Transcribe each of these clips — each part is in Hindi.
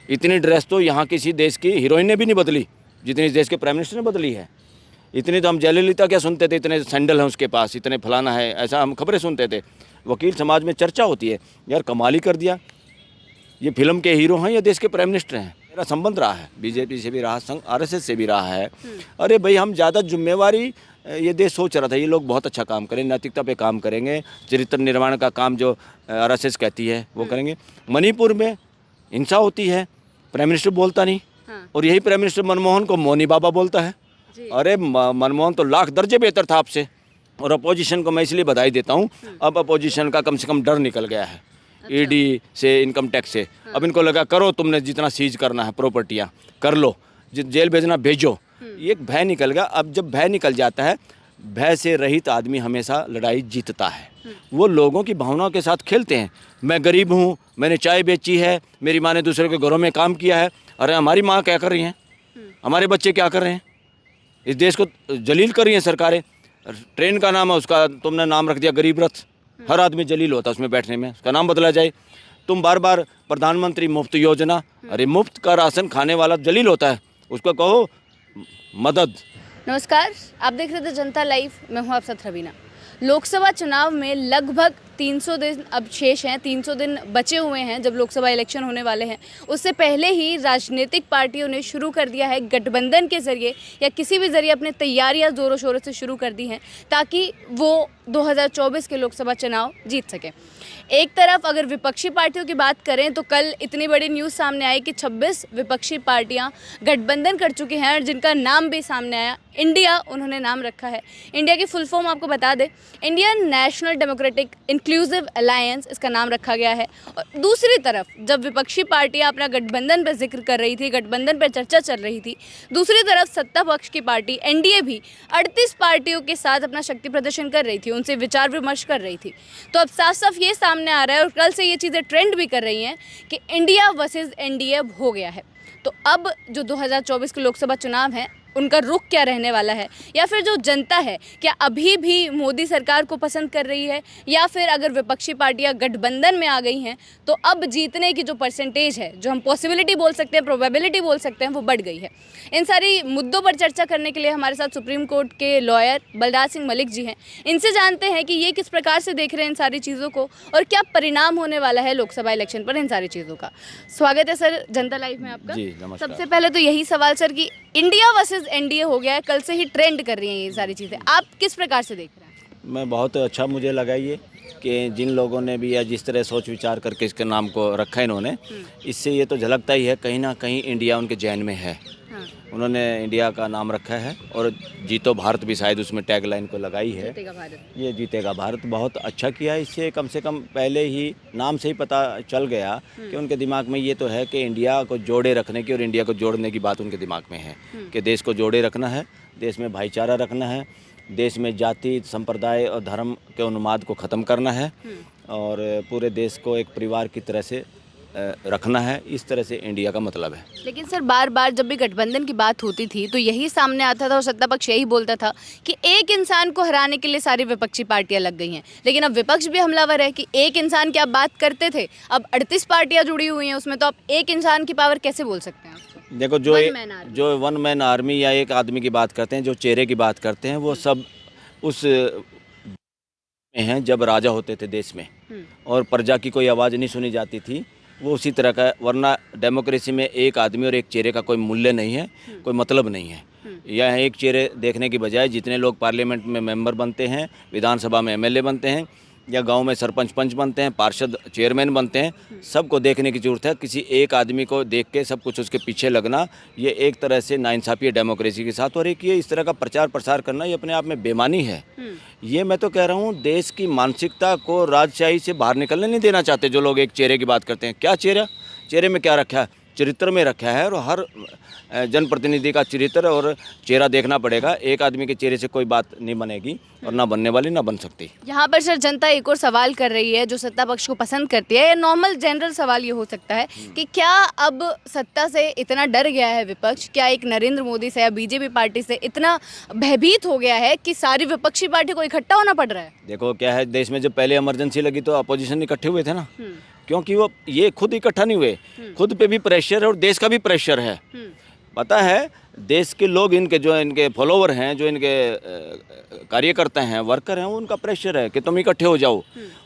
इतनी ड्रेस तो यहाँ किसी देश की हीरोइन ने भी नहीं बदली जितनी इस देश के प्राइम मिनिस्टर ने बदली है। इतनी तो हम जयललिता क्या सुनते थे, इतने सैंडल हैं उसके पास, इतने फलाना है, ऐसा हम खबरें सुनते थे। वकील समाज में चर्चा होती है, यार कमाल ही कर दिया, ये फिल्म के हीरो हैं या देश के प्राइम मिनिस्टर हैं। मेरा संबंध रहा है, बीजेपी से भी रहा, संघ आरएसएस से भी रहा है। अरे भाई हम ज़्यादा जिम्मेवारी ये देश सोच रहा था, ये लोग बहुत अच्छा काम करें, नैतिकता पे काम करेंगे, चरित्र निर्माण का काम जो आरएसएस कहती है वो करेंगे। मणिपुर में हिंसा होती है, प्राइम मिनिस्टर बोलता नहीं, और यही प्राइम मिनिस्टर मनमोहन को मौनी बाबा बोलता है। अरे मनमोहन तो लाख दर्जे बेहतर था आपसे। और अपोजिशन को मैं इसलिए बधाई देता हूँ, अब अपोजिशन का कम से कम डर निकल गया है। ईडी से, इनकम टैक्स से, अब इनको लगा करो, तुमने जितना सीज करना है प्रॉपर्टियाँ कर लो, जेल भेजना भेजो, ये एक भय निकल गया। अब जब भय निकल जाता है, भय से रहित आदमी हमेशा लड़ाई जीतता है। वो लोगों की भावनाओं के साथ खेलते हैं। मैं गरीब हूँ, मैंने चाय बेची है, मेरी माँ ने दूसरे के घरों में काम किया है। अरे हमारी माँ क्या कर रही हैं, हमारे बच्चे क्या कर रहे हैं, इस देश को जलील कर रही हैं सरकारें। ट्रेन का नाम है, उसका तुमने नाम रख दिया गरीब रथ, हर आदमी जलील होता है उसमें बैठने में, उसका नाम बदला जाए। तुम बार बार प्रधानमंत्री मुफ्त योजना, अरे मुफ्त का राशन खाने वाला जलील होता है, उसको कहो मदद। नमस्कार, आप देख रहे थे जनता लाइव, मैं हूं आप साथ रवीना। लोकसभा चुनाव में लगभग 300 दिन अब शेष हैं, 300 दिन बचे हुए हैं जब लोकसभा इलेक्शन होने वाले हैं। उससे पहले ही राजनीतिक पार्टियों ने शुरू कर दिया है गठबंधन के जरिए या किसी भी जरिए अपने तैयारियां ज़ोरों शोरों से शुरू कर दी हैं ताकि वो 2024 के लोकसभा चुनाव जीत सकें। एक तरफ अगर विपक्षी पार्टियों की बात करें तो कल इतनी बड़ी न्यूज़ सामने आई कि 26 विपक्षी पार्टियां गठबंधन कर चुकी हैं और जिनका नाम भी सामने आया, इंडिया उन्होंने नाम रखा है। इंडिया की फुल फॉर्म आपको बता दें, Indian national democratic inclusive alliance इसका नाम रखा गया है। और दूसरी तरफ जब विपक्षी पार्टियां अपना गठबंधन पर जिक्र कर रही थी, गठबंधन पर चर्चा चल रही थी, दूसरी तरफ सत्ता पक्ष की पार्टी एनडीए भी 38 पार्टियों के साथ अपना शक्ति प्रदर्शन कर रही थी, उनसे विचार विमर्श कर रही थी। तो अब साफ साफ ये सामने आ रहा है और कल से ये चीज़ें ट्रेंड भी कर रही हैं कि इंडिया वर्सेस एनडीए हो गया है। तो अब जो 2024 के लोकसभा चुनाव हैं उनका रुख क्या रहने वाला है, या फिर जो जनता है क्या अभी भी मोदी सरकार को पसंद कर रही है, या फिर अगर विपक्षी पार्टियां गठबंधन में आ गई हैं तो अब जीतने की जो परसेंटेज है, जो हम पॉसिबिलिटी बोल सकते हैं, प्रोबेबिलिटी बोल सकते हैं, वो बढ़ गई है। इन सारी मुद्दों पर चर्चा करने के लिए हमारे साथ सुप्रीम कोर्ट के लॉयर बलराज सिंह मलिक जी हैं। इनसे जानते हैं कि ये किस प्रकार से देख रहे हैं इन सारी चीज़ों को और क्या परिणाम होने वाला है लोकसभा इलेक्शन पर इन सारी चीज़ों का। स्वागत है सर जनता लाइव में आपका। जी नमस्कार। सबसे पहले तो यही सवाल सर कि इंडिया वर्सेस एनडीए हो गया है, कल से ही ट्रेंड कर रही हैं ये सारी चीज़ें, आप किस प्रकार से देख रहे हैं? मैं बहुत अच्छा मुझे लगा ये कि जिन लोगों ने भी या जिस तरह सोच विचार करके इसके नाम को रखा इन्होंने, इससे ये तो झलकता ही है कहीं ना कहीं इंडिया उनके जहन में है। उन्होंने इंडिया का नाम रखा है और जीतो भारत भी शायद उसमें टैगलाइन को लगाई है, जीतेगा भारत। ये जीतेगा भारत। बहुत अच्छा किया है, इससे कम से कम पहले ही नाम से ही पता चल गया कि उनके दिमाग में ये तो है कि इंडिया को जोड़े रखने की और इंडिया को जोड़ने की बात उनके दिमाग में है कि देश को जोड़े रखना है, देश में भाईचारा रखना है, देश में जाति संप्रदाय और धर्म के उन्माद को ख़त्म करना है और पूरे देश को एक परिवार की तरह से रखना है। इस तरह से इंडिया का मतलब है। लेकिन सर बार बार जब भी गठबंधन की बात होती थी तो यही सामने आता था और सत्ता पक्ष यही बोलता था कि एक इंसान को हराने के लिए सारी विपक्षी पार्टियां लग गई हैं। लेकिन अब विपक्ष भी हमलावर है कि एक इंसान की आप बात करते थे, अब 38 पार्टियां जुड़ी हुई हैं उसमें, तो आप एक इंसान की पावर कैसे बोल सकते हैं? देखो जो वन मैन आर्मी या एक आदमी की बात करते हैं, जो चेहरे की बात करते हैं, वो सब उस में हैं जब राजा होते थे देश में और प्रजा की कोई आवाज़ नहीं सुनी जाती थी, वो उसी तरह का। वरना डेमोक्रेसी में एक आदमी और एक चेहरे का कोई मूल्य नहीं है, कोई मतलब नहीं है। यह एक चेहरे देखने की बजाय जितने लोग पार्लियामेंट में मेंबर बनते हैं, विधानसभा में एमएलए बनते हैं या गांव में सरपंच पंच बनते हैं, पार्षद चेयरमैन बनते हैं, सबको देखने की ज़रूरत है। किसी एक आदमी को देख के सब कुछ उसके पीछे लगना, ये एक तरह से नाइंसाफ़ी है डेमोक्रेसी के साथ। और एक ये इस तरह का प्रचार प्रसार करना, ये अपने आप में बेईमानी है। ये मैं तो कह रहा हूँ देश की मानसिकता को राजशाही से बाहर निकलने नहीं देना चाहते जो लोग एक चेहरे की बात करते हैं। क्या चेहरे में क्या रखा है? चरित्र में रखा है, और हर जनप्रतिनिधि का चरित्र और चेहरा देखना पड़ेगा। एक आदमी के चेहरे से कोई बात नहीं बनेगी और ना बनने वाली ना बन सकती। यहाँ पर सर जनता एक और सवाल कर रही है जो सत्ता पक्ष को पसंद करती है, या नॉर्मल जनरल सवाल ये हो सकता है कि क्या अब सत्ता से इतना डर गया है विपक्ष, क्या एक नरेंद्र मोदी से या बीजेपी पार्टी से इतना भयभीत हो गया है कि सारी विपक्षी पार्टी को इकट्ठा होना पड़ रहा है? देखो क्या है, देश में जब पहले इमरजेंसी लगी तो अपोजिशन इकट्ठे हुए थे ना, क्योंकि वो ये खुद इकट्ठा नहीं हुए, खुद पे भी प्रेशर है और देश का भी प्रेशर है। पता है देश के लोग, इनके जो इनके फॉलोवर हैं, जो इनके कार्यकर्ता हैं, वर्कर हैं, उनका प्रेशर है कि तुम इकट्ठे हो जाओ।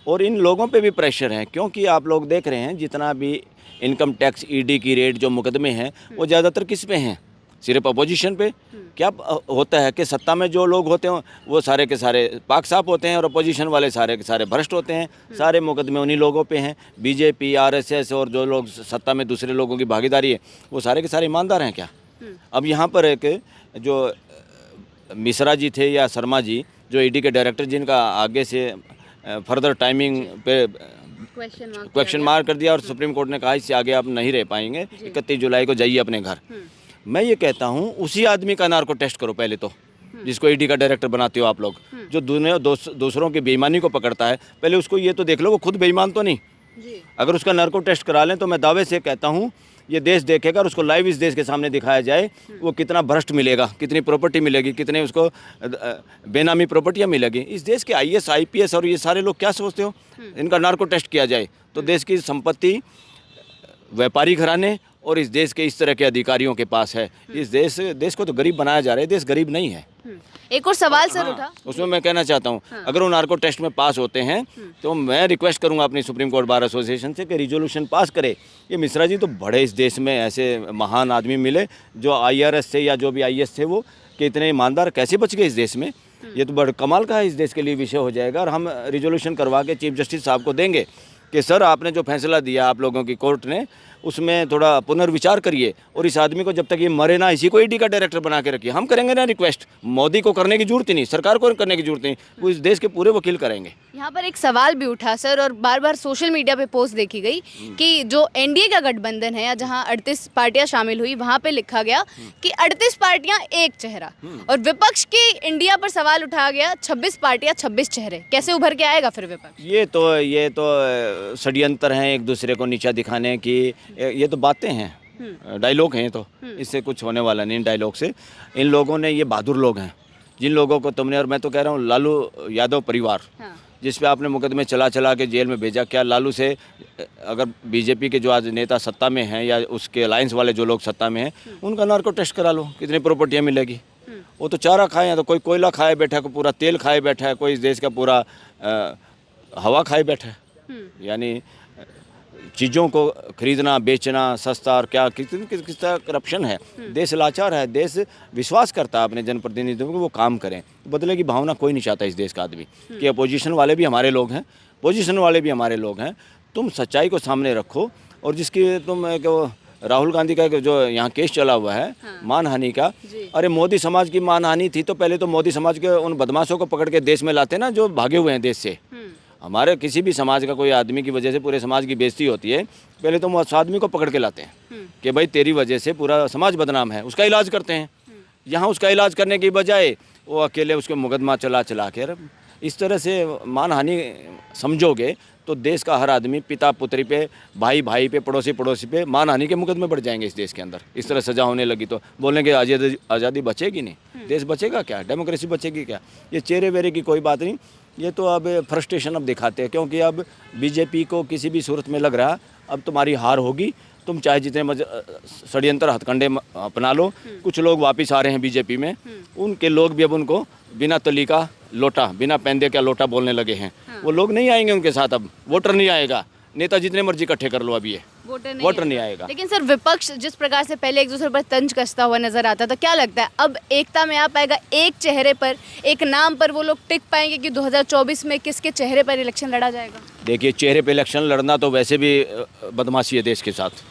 और इन लोगों पे भी प्रेशर है, क्योंकि आप लोग देख रहे हैं जितना भी इनकम टैक्स ईडी की रेट जो मुकदमे हैं वो ज़्यादातर किस पे हैं? सिर्फ अपोजिशन पे। क्या होता है कि सत्ता में जो लोग होते हैं वो सारे के सारे पाक साफ होते हैं और अपोजिशन वाले सारे के सारे भ्रष्ट होते हैं। सारे मुकदमे उन्हीं लोगों पे हैं। बीजेपी, आरएसएस और जो लोग सत्ता में दूसरे लोगों की भागीदारी है वो सारे के सारे ईमानदार हैं क्या? अब यहाँ पर एक जो मिश्रा जी थे या शर्मा जी, जो ईडी के डायरेक्टर, जिनका आगे से फर्दर टाइमिंग पे क्वेश्चन मार्क कर दिया और सुप्रीम कोर्ट ने कहा इससे आगे आप नहीं रह पाएंगे, 31 जुलाई को जाइए अपने घर। मैं ये कहता हूँ उसी आदमी का नार्को टेस्ट करो पहले तो, जिसको ईडी का डायरेक्टर बनाते हो आप लोग, जो दुनिया दूसरों की बेईमानी को पकड़ता है। पहले उसको ये तो देख लो वो खुद बेईमान तो नहीं। अगर उसका नार्को टेस्ट करा लें तो मैं दावे से कहता हूँ ये देश देखेगा और उसको लाइव इस देश के सामने दिखाया जाए वो कितना भ्रष्ट मिलेगा, कितनी प्रॉपर्टी मिलेगी, कितने उसको बेनामी प्रॉपर्टियाँ मिलेगी। इस देश के आईएएस, आईपीएस और ये सारे लोग क्या सोचते हो? इनका नार्को टेस्ट किया जाए तो देश की संपत्ति व्यापारी घराने और इस देश के इस तरह के अधिकारियों के पास है। इस देश को तो गरीब बनाया जा रहा है, देश गरीब नहीं है। एक और सवाल सर उठा, उसमें मैं कहना चाहता हूँ अगर वो नार्को टेस्ट में पास होते हैं तो मैं रिक्वेस्ट करूँगा अपनी सुप्रीम कोर्ट बार एसोसिएशन से कि रिजोल्यूशन पास करे। ये मिश्रा जी तो बड़े इस देश में ऐसे महान आदमी मिले जो IRS से या जो भी IAS थे वो कि इतने ईमानदार कैसे बच गए इस देश में। ये तो बड़ा कमाल का है, इस देश के लिए विषय हो जाएगा। और हम रिजोल्यूशन करवा के चीफ जस्टिस साहब को देंगे कि सर आपने जो फैसला दिया आप लोगों की कोर्ट ने उसमें थोड़ा पुनर्विचार करिए और इस आदमी को जब तक ये मरे ना इसी को ईडी का डायरेक्टर बना के रखिए। हम करेंगे ना रिक्वेस्ट, मोदी को करने की जरूरत ही नहीं, सरकार को करने की जरूरत नहीं, वो इस देश के पूरे वकील करेंगे। यहाँ पर एक सवाल भी उठा सर और बार बार सोशल मीडिया पे पोस्ट देखी गई कि जो एनडीए का गठबंधन है या जहाँ 38 पार्टियां शामिल हुई वहाँ पे लिखा गया कि 38 पार्टियां एक चेहरा, और विपक्ष की इंडिया पर सवाल उठाया गया 26 पार्टियां 26 चेहरे। कैसे उभर के आएगा फिर विपक्ष? ये तो षड्यंत्र हैं एक दूसरे को नीचा दिखाने की, ये तो बातें हैं, डायलॉग हैं। तो इससे कुछ होने वाला नहीं डायलॉग से। इन लोगों ने, ये बहादुर लोग हैं जिन लोगों को तुमने, और मैं तो कह रहा हूँ लालू यादव परिवार जिस पे आपने मुकदमे चला के जेल में भेजा, क्या लालू से अगर बीजेपी के जो आज नेता सत्ता में हैं या उसके अलायंस वाले जो लोग सत्ता में हैं उनका नार्को टेस्ट करा लो, कितनी प्रॉपर्टियाँ मिलेगी। वो तो चारा खाए हैं, तो कोई कोयला खाए बैठा है, कोई पूरा तेल खाए बैठा है, कोई इस देश का पूरा हवा खाए बैठा है। यानी चीज़ों को खरीदना बेचना सस्ता, और क्या किस तरह करप्शन है। देश लाचार है, देश विश्वास करता है अपने जनप्रतिनिधियों को वो काम करें। बदले की भावना कोई नहीं चाहता इस देश का आदमी कि अपोजिशन वाले भी हमारे लोग हैं, पोजीशन वाले भी हमारे लोग हैं। तुम सच्चाई को सामने रखो। और जिसकी तुम राहुल गांधी का जो यहाँ केस चला हुआ है मानहानि का, अरे मोदी समाज की मानहानि थी तो पहले तो मोदी समाज के उन बदमाशों को पकड़ के देश में लाते ना जो भागे हुए हैं देश से। हमारे किसी भी समाज का कोई आदमी की वजह से पूरे समाज की बेइज्जती होती है, पहले तो उस आदमी को पकड़ के लाते हैं कि भाई तेरी वजह से पूरा समाज बदनाम है, उसका इलाज करते हैं। यहाँ उसका इलाज करने की बजाय वो अकेले उसके मुकदमा चला के इस तरह से मानहानि समझोगे तो देश का हर आदमी, पिता पुत्री पे, भाई भाई पे, पड़ोसी पे मानहानि के मुकदमे बढ़ जाएंगे इस देश के अंदर। इस तरह सजा होने लगी तो बोलने के आज़ादी बचेगी नहीं, देश बचेगा क्या, डेमोक्रेसी बचेगी क्या? ये चेहरे वेरे की कोई बात नहीं। ये तो अब फ्रस्ट्रेशन अब दिखाते हैं, क्योंकि अब बीजेपी को किसी भी सूरत में लग रहा अब तुम्हारी हार होगी। तुम चाहे जितने षड्यंत्र हथकंडे अपना लो, कुछ लोग वापस आ रहे हैं बीजेपी में, उनके लोग भी अब उनको बिना तली का लोटा, बिना पैंदे का लोटा बोलने लगे हैं। वो लोग नहीं आएंगे उनके साथ, अब वोटर नहीं आएगा। नेता जितने मर्जी इकट्ठे कर लो, अभी ये वोटर नहीं आएगा। लेकिन सर विपक्ष जिस प्रकार से पहले एक दूसरे पर तंज कसता हुआ नजर आता था, क्या लगता है अब एकता में आ पाएगा? एक चेहरे पर, एक नाम पर वो लोग टिक पाएंगे कि 2024 में किसके चेहरे पर इलेक्शन लड़ा जाएगा? देखिए, चेहरे पे इलेक्शन लड़ना तो वैसे भी बदमाशी है देश के साथ।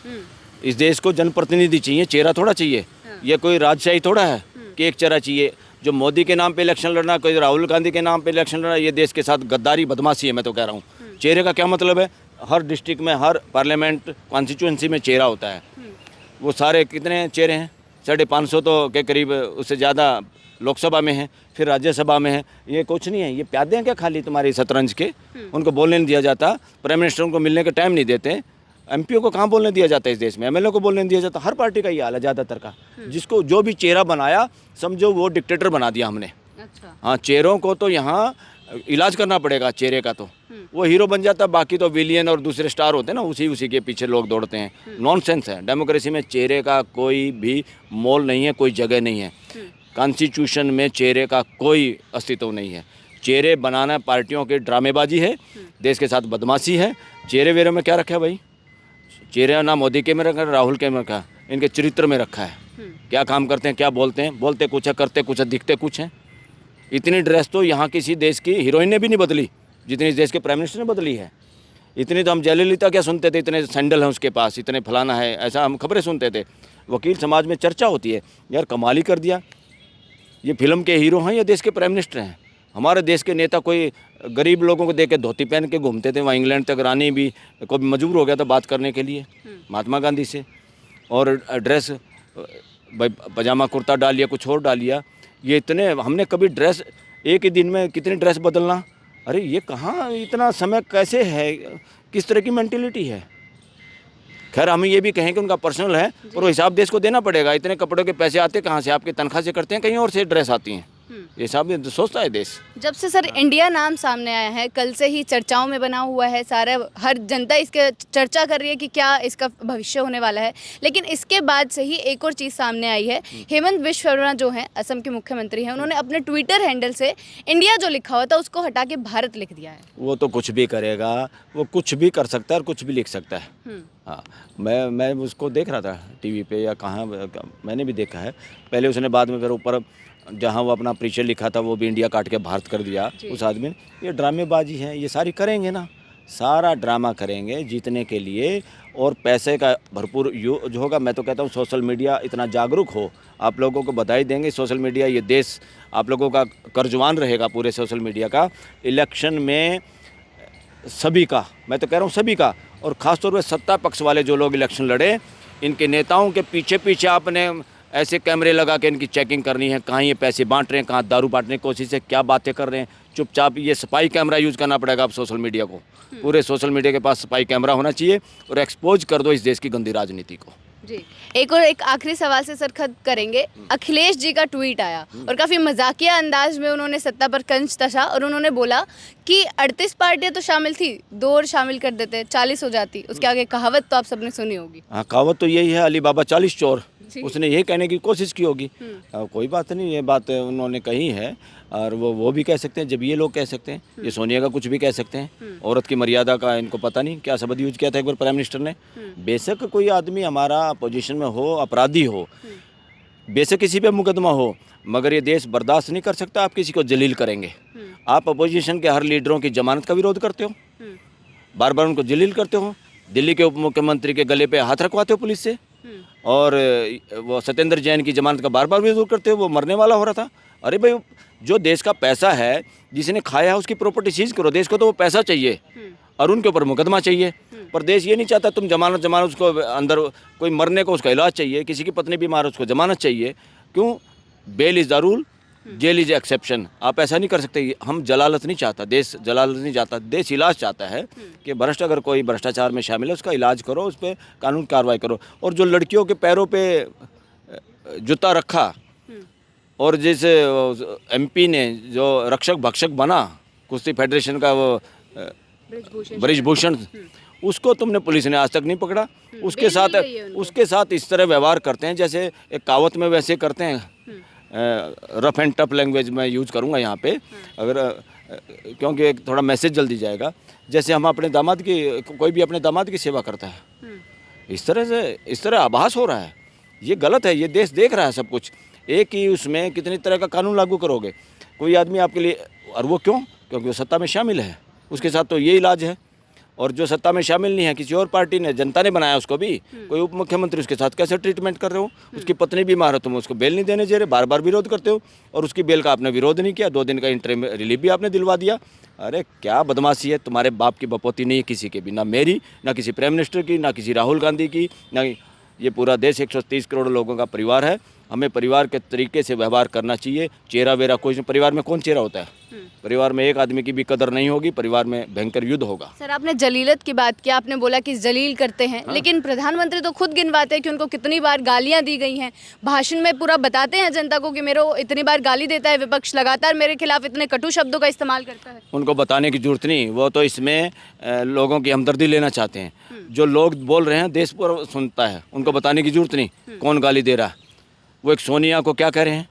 इस देश को जनप्रतिनिधि चाहिए, चेहरा थोड़ा चाहिए। ये कोई राजशाही थोड़ा है कि एक चेहरा चाहिए। जो मोदी के नाम पे इलेक्शन लड़ना, कोई राहुल गांधी के नाम पे इलेक्शन लड़ना, ये देश के साथ गद्दारी, बदमाशी है। मैं तो कह रहा हूँ चेहरे का क्या मतलब है? हर डिस्ट्रिक्ट में, हर पार्लियामेंट कॉन्स्टिट्यूंसी में चेहरा होता है। वो सारे कितने चेहरे हैं? 550 तो के करीब, उससे ज़्यादा लोकसभा में है, फिर राज्यसभा में है। ये कुछ नहीं है, ये प्यादे हैं क्या खाली तुम्हारी शतरंज के? उनको बोलने नहीं दिया जाता, प्राइम मिनिस्टर उनको मिलने का टाइम नहीं देते, एमपीओ को कहाँ बोलने दिया जाता है इस देश में, एमएलए को बोलने नहीं दिया जाता। हर पार्टी का ये हाल है ज़्यादातर का। जिसको जो भी चेहरा बनाया समझो वो डिक्टेटर बना दिया हमने। अच्छा। हाँ, चेहरों को तो यहाँ इलाज करना पड़ेगा चेहरे का, तो वो हीरो बन जाता, बाकी तो विलियन और दूसरे स्टार होते हैं ना, उसी के पीछे लोग दौड़ते हैं। नॉनसेंस है। डेमोक्रेसी में चेहरे का कोई भी मोल नहीं है, कोई जगह नहीं है। कॉन्स्टिट्यूशन में चेहरे का कोई अस्तित्व नहीं है। चेहरे बनाना पार्टियों की ड्रामेबाजी है, देश के साथ बदमाशी है। चेहरे वेरे में क्या रखा है भाई? चेहरे ना मोदी के में रखा है, राहुल के में रखा है, इनके चरित्र में रखा है। क्या काम करते हैं, क्या बोलते हैं, बोलते कुछ है, करते कुछ है, दिखते कुछ हैं। इतनी ड्रेस तो यहाँ किसी देश की हीरोइन ने भी नहीं बदली जितनी इस देश के प्राइम मिनिस्टर ने बदली है। इतनी तो हम जयललिता क्या सुनते थे, इतने सैंडल हैं उसके पास, इतने फलाना है, ऐसा हम खबरें सुनते थे। वकील समाज में चर्चा होती है, यार कमाल ही कर दिया। ये फिल्म के हीरो हैं या देश के प्राइम मिनिस्टर हैं? हमारे देश के नेता कोई गरीब लोगों को देख के धोती पहन के घूमते थे, वहाँ इंग्लैंड तक रानी भी कोई मजबूर हो गया था बात करने के लिए महात्मा गांधी से। और ड्रेस भाई पजामा कुर्ता डाल लिया, कुछ और डाल लिया। ये इतने हमने कभी ड्रेस एक ही दिन में कितनी ड्रेस बदलना, अरे ये कहाँ इतना समय कैसे है, किस तरह की मेंटेलिटी है? खैर हम ये भी कहें कि उनका पर्सनल है, और वो हिसाब देश को देना पड़ेगा। इतने कपड़ों के पैसे आते कहाँ से? आपकी तनख्वाह से करते हैं, कहीं और से ड्रेस आती हैं। ये हिसाब सोचता है देश। जब से सर इंडिया नाम सामने आया है, कल से ही चर्चाओं में बना हुआ है, सारा हर जनता इसके चर्चा कर रही है कि क्या इसका भविष्य होने वाला है। लेकिन इसके बाद से ही एक और चीज़ सामने आई है। हेमंत बिश्व शर्मा जो हैं, असम के मुख्यमंत्री हैं, उन्होंने अपने ट्विटर हैंडल से इंडिया जो लिखा हुआ था उसको हटा के भारत लिख दिया है। वो तो कुछ भी करेगा, वो कुछ भी कर सकता है और कुछ भी लिख सकता है। हाँ, मैं उसको देख रहा था टीवी पे या कहाँ, मैंने भी देखा है पहले। उसने बाद में फिर ऊपर जहाँ वो अपना परिचय लिखा था वो भी इंडिया काट के भारत कर दिया उस आदमी ने। ये ड्रामेबाजी है, ये सारी करेंगे ना, सारा ड्रामा करेंगे जीतने के लिए, और पैसे का भरपूर यूज होगा। मैं तो कहता हूँ सोशल मीडिया इतना जागरूक हो, आप लोगों को बधाई देंगे। सोशल मीडिया, ये देश आप लोगों का कर्जवान रहेगा पूरे सोशल मीडिया का। इलेक्शन में सभी का, मैं तो कह रहा हूँ सभी का, और ख़ासतौर पर सत्ता पक्ष वाले जो लोग इलेक्शन लड़े, इनके नेताओं के पीछे पीछे आपने ऐसे कैमरे लगा के इनकी चेकिंग करनी है, कहाँ ये पैसे बांट रहे हैं, कहाँ दारू बांटने की कोशिश है, क्या बातें कर रहे हैं। चुपचाप ये स्पाई कैमरा यूज़ करना पड़ेगा अब सोशल मीडिया को। पूरे सोशल मीडिया के पास स्पाई कैमरा होना चाहिए, और एक्सपोज कर दो इस देश की गंदी राजनीति को। जी, एक आखिरी सवाल से सर खत्म करेंगे। अखिलेश जी का ट्वीट आया और काफ़ी मजाकिया अंदाज में उन्होंने सत्ता पर कंच कसा, और उन्होंने बोला कि 38 पार्टियां तो शामिल थी, 2 और शामिल कर देते 40 हो जाती। उसके आगे कहावत तो आप सबने सुनी होगी। हाँ, कहावत तो यही है, अली बाबा 40 चोर। उसने यही कहने की कोशिश की होगी। कोई बात नहीं, ये बात उन्होंने कही है, और वो भी कह सकते हैं जब ये लोग कह सकते हैं। ये सोनिया का कुछ भी कह सकते हैं। औरत की मर्यादा का इनको पता नहीं क्या शब्द यूज किया था एक बार प्राइम मिनिस्टर ने। बेशक कोई आदमी हमारा अपोजिशन में हो, अपराधी हो, बेशक किसी पे मुकदमा हो, मगर ये देश बर्दाश्त नहीं कर सकता आप किसी को जलील करेंगे। आप अपोजिशन के हर लीडरों की जमानत का विरोध करते हो, बार बार उनको जलील करते हो, दिल्ली के उप मुख्यमंत्री के गले पे हाथ रखवाते हो पुलिस से, और वो सत्येंद्र जैन की जमानत का बार बार विरोध करते हो। वो मरने वाला हो रहा था। अरे भाई, जो देश का पैसा है, जिसने खाया है उसकी प्रॉपर्टी सीज करो। देश को तो वो पैसा चाहिए और उनके ऊपर मुकदमा चाहिए, पर देश ये नहीं चाहता तुम जमानत उसको अंदर, कोई मरने को उसका इलाज चाहिए, किसी की पत्नी बीमार उसको जमानत चाहिए। क्यों? Bail is the rule, jail is exception. आप ऐसा नहीं कर सकते। हम जलालत नहीं चाहता, देश जलालत नहीं चाहता, देश इलाज चाहता है कि भ्रष्ट अगर कोई भ्रष्टाचार में शामिल है उसका इलाज करो, उस पर कानून कार्रवाई करो। और जो लड़कियों के पैरों पे जूता रखा, और जिस एमपी ने जो रक्षक भक्षक बना कुश्ती फेडरेशन का, वो ब्रिजभूषण, उसको तुमने पुलिस ने आज तक नहीं पकड़ा। उसके साथ इस तरह व्यवहार करते हैं जैसे एक कहावत में वैसे करते हैं। रफ एंड टफ लैंग्वेज में यूज़ करूँगा यहाँ पे, अगर क्योंकि एक थोड़ा मैसेज जल्दी जाएगा। जैसे हम अपने दामाद की, कोई भी अपने दामाद की सेवा करता है, इस तरह आभास हो रहा है। ये गलत है, ये देश देख रहा है सब कुछ। एक ही उसमें कितनी तरह का कानून लागू करोगे? कोई आदमी आपके लिए, और वो क्यों? क्योंकि वो सत्ता में शामिल है, उसके साथ तो ये इलाज है। और जो सत्ता में शामिल नहीं है, किसी और पार्टी ने, जनता ने बनाया उसको भी, कोई उप मुख्यमंत्री, उसके साथ कैसे ट्रीटमेंट कर रहे हो? उसकी पत्नी बीमार है, तुम उसको बेल नहीं देने दे रहे, बार बार विरोध करते हो, और उसकी बेल का आपने विरोध नहीं किया, 2 दिन का इंटरिम रिलीफ भी आपने दिलवा दिया। अरे क्या बदमाशी है! तुम्हारे बाप की बपोती नहीं है किसी के भी, ना मेरी, ना किसी प्राइम मिनिस्टर की, ना किसी राहुल गांधी की, ना। ये पूरा देश 130 करोड़ लोगों का परिवार है, हमें परिवार के तरीके से व्यवहार करना चाहिए। चेहरा वेरा कोई, परिवार में कौन चेहरा होता है? परिवार में एक आदमी की भी कदर नहीं होगी, परिवार में भयंकर युद्ध होगा। सर आपने जलीलत की बात की, आपने बोला कि जलील करते हैं, लेकिन प्रधानमंत्री तो खुद गिनवाते हैं कि उनको कितनी बार गालियां दी गई हैं। भाषण में पूरा बताते हैं जनता को कि मेरे को इतनी बार गाली देता है विपक्ष, लगातार मेरे खिलाफ इतने कटु शब्दों का इस्तेमाल करता है। उनको बताने की जरूरत नहीं, वो तो इसमें लोगों की हमदर्दी लेना चाहते हैं। जो लोग बोल रहे हैं देश पूरा सुनता है, उनको बताने की जरूरत नहीं कौन गाली दे रहा है। वो एक सोनिया को क्या कह रहे हैं,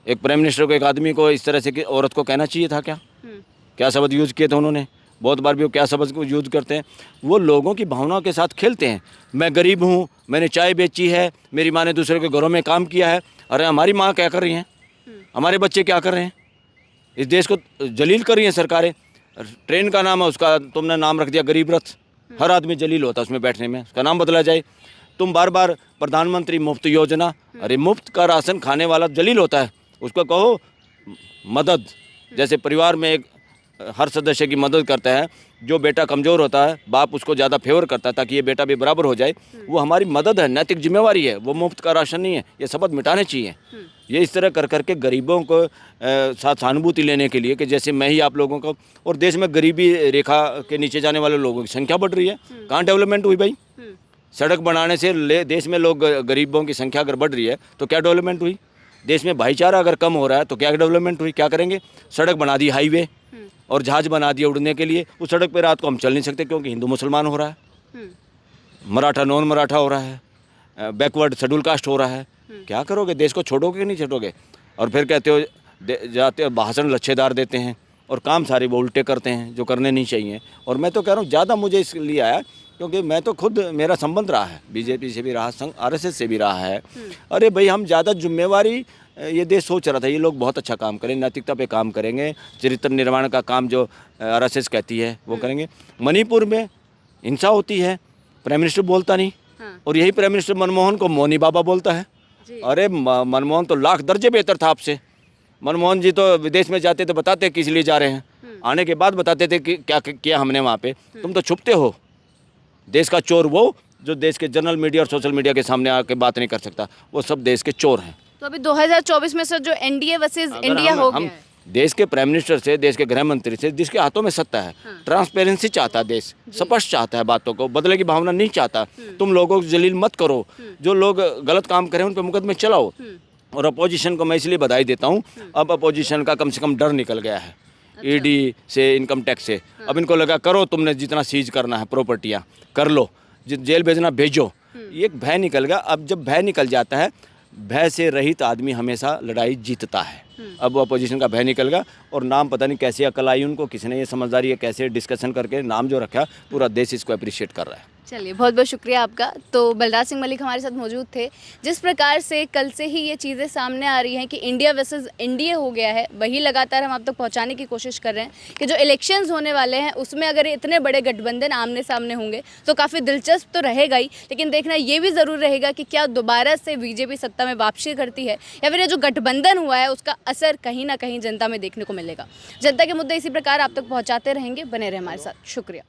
एक प्राइम मिनिस्टर को, एक आदमी को इस तरह से कि औरत को कहना चाहिए था क्या शब्द यूज़ किए थे उन्होंने? बहुत बार भी वो क्या शब्द को यूज़ करते हैं। वो लोगों की भावनाओं के साथ खेलते हैं। मैं गरीब हूँ, मैंने चाय बेची है, मेरी माँ ने दूसरे के घरों में काम किया है। अरे हमारी माँ क्या कर रही हैं, हमारे बच्चे क्या कर रहे हैं? इस देश को जलील कर रही हैं सरकारें। ट्रेन का नाम है, उसका तुमने नाम रख दिया गरीब रथ। हर आदमी जलील होता है उसमें बैठने में, उसका नाम बदला जाए। तुम बार बार प्रधानमंत्री मुफ्त योजना, अरे मुफ्त का राशन खाने वाला जलील होता है, उसको कहो मदद। जैसे परिवार में एक हर सदस्य की मदद करता है, जो बेटा कमज़ोर होता है बाप उसको ज़्यादा फेवर करता है ताकि ये बेटा भी बराबर हो जाए, वो हमारी मदद है, नैतिक जिम्मेवारी है। वो मुफ्त का राशन नहीं है, ये शब्द मिटाने चाहिए। ये इस तरह कर करके गरीबों को साथ सहानुभूति लेने के लिए कि जैसे मैं ही आप लोगों को, और देश में गरीबी रेखा के नीचे जाने वाले लोगों की संख्या बढ़ रही है। कहाँ डेवलपमेंट हुई भाई? सड़क बनाने से देश में लोग गरीबों की संख्या अगर बढ़ रही है तो क्या डेवलपमेंट हुई? देश में भाईचारा अगर कम हो रहा है तो क्या डेवलपमेंट हुई? क्या करेंगे? सड़क बना दी हाईवे और जहाज बना दिया उड़ने के लिए। उस सड़क पे रात को हम चल नहीं सकते क्योंकि हिंदू मुसलमान हो रहा है, मराठा नॉन मराठा हो रहा है, बैकवर्ड शेड्यूल कास्ट हो रहा है। क्या करोगे? देश को छोड़ोगे कि नहीं छोड़ोगे? और फिर कहते हो जाते हो भाषण लच्छेदार देते हैं और काम सारे वो उल्टे करते हैं जो करने नहीं चाहिए। और मैं तो कह रहा हूँ ज़्यादा मुझे इसलिए आया क्योंकि मैं तो खुद, मेरा संबंध रहा है बीजेपी से भी रहा, संघ आरएसएस से भी रहा है। अरे भाई हम ज़्यादा जिम्मेवारी, ये देश सोच रहा था ये लोग बहुत अच्छा काम करें, नैतिकता पे काम करेंगे, चरित्र निर्माण का काम जो आरएसएस कहती है वो करेंगे। मणिपुर में हिंसा होती है, प्राइम मिनिस्टर बोलता नहीं, और यही प्राइम मिनिस्टर मनमोहन को मोनी बाबा बोलता है। अरे मनमोहन तो लाख दर्जे बेहतर था आपसे। मनमोहन जी तो विदेश में जाते थे, बताते किस लिए जा रहे हैं, आने के बाद बताते थे कि क्या किया हमने वहाँ पे। तुम तो छुपते हो। देश का चोर वो जो देश के जनरल मीडिया और सोशल मीडिया के सामने आके बात नहीं कर सकता, वो सब देश के चोर हैं। तो अभी 2024 में सर जो एनडीए वर्सेस इंडिया हो गया है, देश के प्राइम मिनिस्टर से, देश के गृह मंत्री से, जिसके हाथों में सत्ता है, ट्रांसपेरेंसी चाहता है देश, स्पष्ट चाहता है बातों को, बदले की भावना नहीं चाहता। तुम लोगों को जलील मत करो, जो लोग गलत काम करें उन पर मुकदमे चलाओ। और अपोजिशन को मैं इसलिए बधाई देता हूँ, अब अपोजिशन का कम से कम डर निकल गया है। ईडी से, इनकम टैक्स से, अब इनको लगा करो, तुमने जितना सीज करना है प्रॉपर्टियाँ कर लो, जेल भेजना भेजो। ये भय निकल गया। अब जब भय निकल जाता है, भय से रहित आदमी हमेशा लड़ाई जीतता है। अब अपोजिशन का भय निकल गया और नाम पता नहीं कैसे अकल आई उनको, किसने ये समझदारी है, कैसे डिस्कशन करके नाम जो रखा, पूरा देश इसको अप्रिशिएट कर रहा है। चलिए बहुत बहुत शुक्रिया आपका। तो बलराज सिंह मलिक हमारे साथ मौजूद थे। जिस प्रकार से कल से ही ये चीज़ें सामने आ रही हैं कि इंडिया वर्सेस एनडीए हो गया है, वही लगातार हम आप तक पहुंचाने की कोशिश कर रहे हैं कि जो इलेक्शंस होने वाले हैं उसमें अगर इतने बड़े गठबंधन आमने सामने होंगे तो काफ़ी दिलचस्प तो रहेगा ही, लेकिन देखना ये भी ज़रूर रहेगा कि क्या दोबारा से बीजेपी सत्ता में वापसी करती है या फिर ये जो गठबंधन हुआ है उसका असर कहीं ना कहीं जनता में देखने को मिलेगा। जनता के मुद्दे इसी प्रकार आप तक पहुँचाते रहेंगे, बने रहे हमारे साथ। शुक्रिया।